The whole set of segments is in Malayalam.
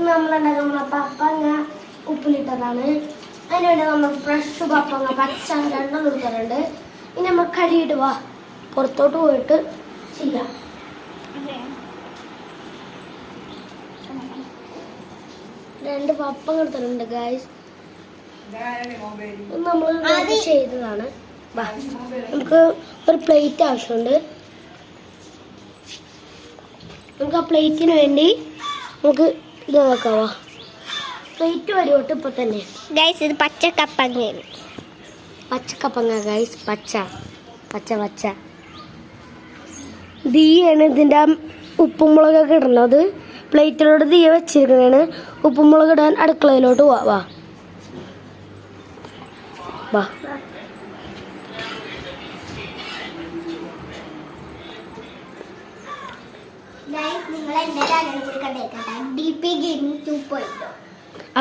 നമ്മളെ പപ്പങ്ങ ഉപ്പിലിട്ടതാണ്. അതിനുവേണ്ടി നമ്മൾ ഫ്രഷ് പപ്പങ്ങ പച്ച രണ്ടെണ്ണം കൊടുക്കാറുണ്ട്. ഇനി നമ്മൾ കഴിയിട്ട് വാ പുറത്തോട്ട് പോയിട്ട് ചെയ്യാം. രണ്ട് പപ്പങ്ങ എടുത്തിട്ടുണ്ട് ഗായ്സ്. നമ്മൾ ചെയ്തതാണ്. നമുക്ക് ഒരു പ്ലേറ്റ് ആവശ്യമുണ്ട്. നമുക്ക് ആ പ്ലേറ്റിന് വേണ്ടി നമുക്ക് ഇത് നോക്കാവാ. പ്ലേറ്റ് വരുവോട്ട് ഇപ്പൊ തന്നെ ഗൈസ്. ഇത് പച്ചക്കപ്പങ്ങ ഗൈസ്. പച്ച തീയാണ് ഇതിൻ്റെ ഉപ്പുമുളകൊക്കെ ഇടണത്. പ്ലേറ്റിലോട്ട് തീയ വെച്ചിരിക്കണേണ്. ഉപ്പുമുളക് ഇടാൻ അടുക്കളയിലോട്ട് വാ.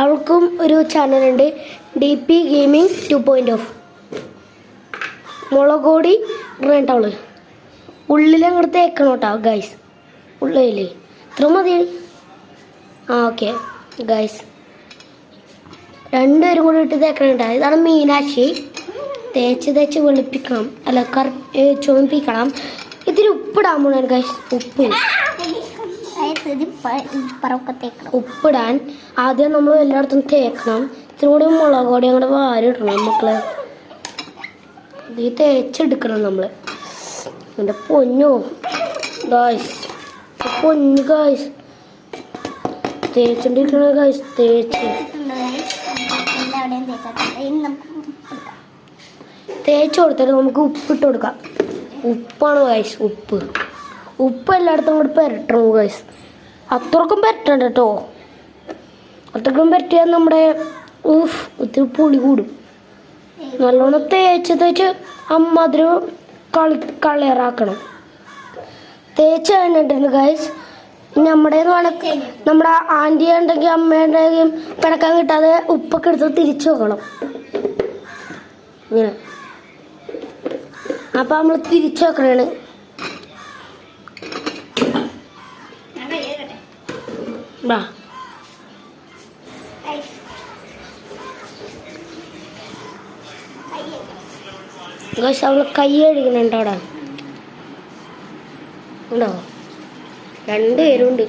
അവൾക്കും ഒരു ചാനലുണ്ട്, DP Gaming 2.0. മുളക് പൊടി ഇടണേട്ടവള് ഉള്ളിലങ്ങോട്ട് തേക്കണം കേട്ടോ ഗൈസ്. ഉള്ളിലേ ഇത്ര മതി. ഓക്കെ ഗൈസ്, രണ്ടുപേരും കൂടി ഇട്ട് തേക്കണേട്ടാ. ഇതാണ് മീനാക്ഷി. തേച്ച് വെളുപ്പിക്കണം, അല്ല ചുമപ്പിക്കണം. ഇതിൽ ഉപ്പിടാൻ പോണ ഗൈസ്. ഉപ്പിടാൻ ആദ്യം നമ്മൾ എല്ലായിടത്തും തേക്കണം. ഇത്തിരി കൂടി മുളക് പൊടി അങ്ങോട്ട് വാരിടണം മക്കള്. ഇത് തേച്ചെടുക്കണം നമ്മള്. എൻ്റെ പൊന്നു ഗൈസ്, തേച്ചോണ്ടിരിക്കണ ഗൈസ്. തേച്ച് കൊടുത്തിട്ട് നമുക്ക് ഉപ്പിട്ട് കൊടുക്കാം. ഉപ്പാണ് ഗൈസ്. ഉപ്പ് എല്ലായിടത്തും കൂടി പെരട്ടണം ഗൈസ്. അത്രക്കും പെരട്ടണ്ട കേട്ടോ. അത്രക്കും പെരട്ടിയാൽ നമ്മുടെ ഒത്തിരി പുളി കൂടും. നല്ലോണം തേച്ച് അമ്മതിരി കളറാക്കണം. തേച്ച് കഴിഞ്ഞിട്ടുണ്ട് ഗൈസ്. നമ്മുടെ ആൻറ്റി ഉണ്ടെങ്കിൽ അമ്മയുണ്ടെങ്കിൽ പിണക്കാൻ കിട്ടാതെ ഉപ്പൊക്കെ എടുത്ത് തിരിച്ചു വെക്കണം ഇങ്ങനെ. അപ്പം നമ്മൾ തിരിച്ചു വെക്കണേണ്. ഗൈസ് അവള് കൈ കഴുകണുണ്ട് അവിടെ ഉണ്ടോ? രണ്ടുപേരുണ്ട്.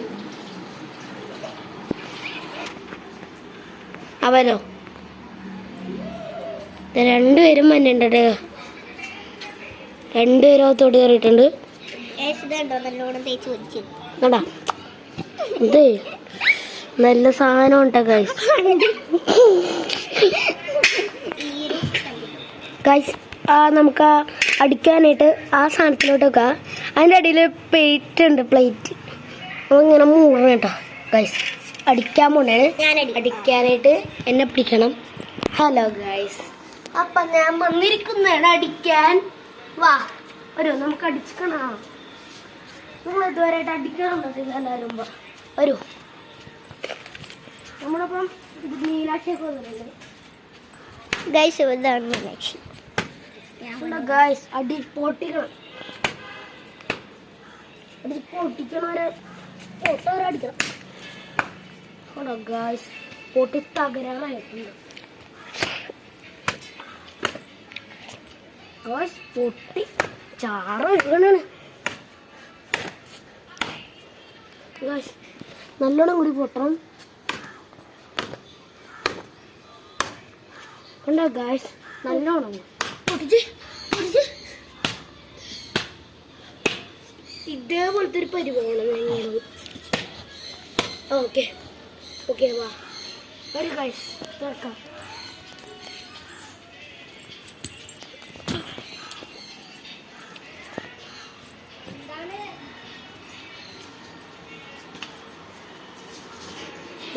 അവരോ രണ്ടുപേരും മഞ്ഞുണ്ട്. രണ്ടുപേരും തൊടി കയറിയിട്ടുണ്ട്. ഇത് നല്ല സാധനം ഉണ്ടോ ഗൈസ്. ഗൈസ് നമുക്ക് അടിക്കാനായിട്ട് ആ സാധനത്തിലോട്ട് വെക്കാം. അതിൻ്റെ അടിയിൽ പ്ലേറ്റ് ഉണ്ട്. പ്ലേറ്റ് ഇങ്ങനെ മൂടണം കേട്ടോ ഗൈസ്. അടിക്കാൻ പോണേ. അടിക്കാനായിട്ട് എന്നെ പിടിക്കണം. ഹലോ ഗൈസ്, അപ്പം ഞാൻ വന്നിരിക്കുന്നതാണ് അടിക്കാൻ. വാ വരൂ, നമുക്ക് അടിക്കണം. നിങ്ങൾ ഇതുവരെയായിട്ട് അടിക്കണം എല്ലാവരും വരൂ. നമ്മളപ്പം ഇത് മീനാക്ഷിയൊക്കെ വന്നിട്ടുണ്ട് ഗൈസ്. ഇതാണ് മീനാക്ഷി ഗൈസ്. അടി പൊട്ടിക്കണം. പൊട്ടിക്കണവരെ അടിക്കണം ഗൈസ്. പൊട്ടി തകരാറായിട്ടുണ്ട് ഗൈസ്. പൊട്ടി ചാറാണ് ഗൈസ്. നല്ലോണം കൂടി പൊട്ടണം കണ്ടോ ഗൈസ്. നല്ലോണം പൊട്ടിച്ച് ഇതേപോലത്തെ ഒരു പരിപാടിയാണ്. ഓക്കെ വാ ഒരു ഗൈസ് തുറക്കാം.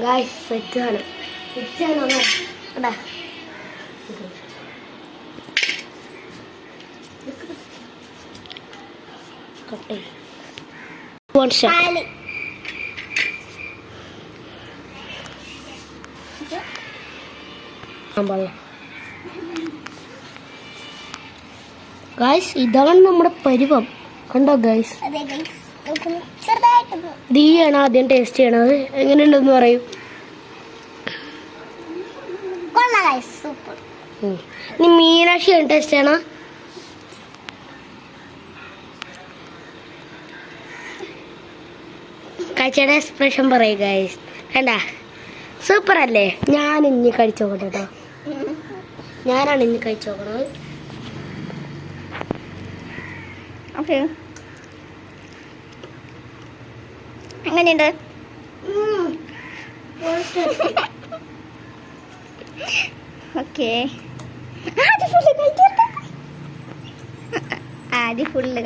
ഗൈസ് സെറ്റാണ്. എടാ കട്ടെ ഗൈസ്. ഇതാണ് നമ്മുടെ പരുവം കണ്ടോ ഗൈസ്. ദീയാണ് ആദ്യം ടേസ്റ്റ് ചെയ്യണത്. എങ്ങനെയുണ്ടെന്ന് പറയും. കൊള്ളാം ഗൈസ്, സൂപ്പർ. ഇനി മീനാക്ഷി ടേസ്റ്റ് ചെയ്യണം. കഴിച്ചയുടെ എക്സ്പ്രഷൻ പറയും ഗൈസ്. കണ്ട സൂപ്പർ അല്ലേ? ഞാൻ ഇനി കഴിച്ചു നോക്കട്ടെ കേട്ടോ. ഞാനാണ് ഇനി കഴിച്ചു നോക്കണത്. ഓക്കെ, എങ്ങനെയുണ്ട്? ഓക്കെ, ആദ്യം ഫുള്ള്